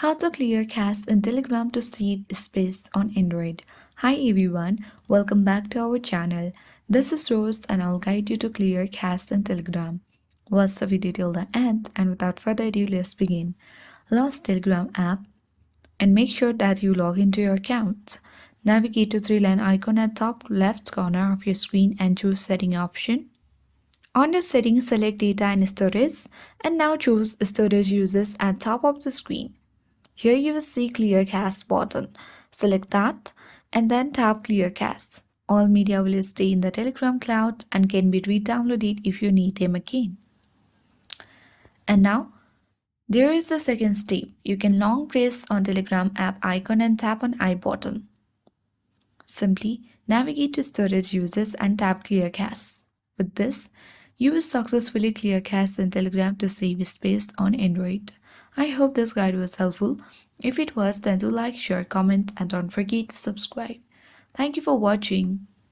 How to clear cache in Telegram to save space on Android. Hi everyone, welcome back to our channel. This is Rose and I'll guide you to clear cache in Telegram. Watch the video till the end and without further ado, let's begin. Launch Telegram app and make sure that you log into your account. Navigate to three-line icon at top left corner of your screen and choose setting option. On the settings, select data and storage and now choose storage uses at top of the screen. Here you will see Clear Cache button. Select that and then tap Clear Cache. All media will stay in the Telegram cloud and can be re-downloaded if you need them again. And now, there is the second step. You can long press on Telegram app icon and tap on I button. Simply navigate to Storage Uses and tap Clear Cache. With this, you will successfully clear cache in Telegram to save space on Android. I hope this guide was helpful. If it was, then do like, share, comment, and don't forget to subscribe. Thank you for watching.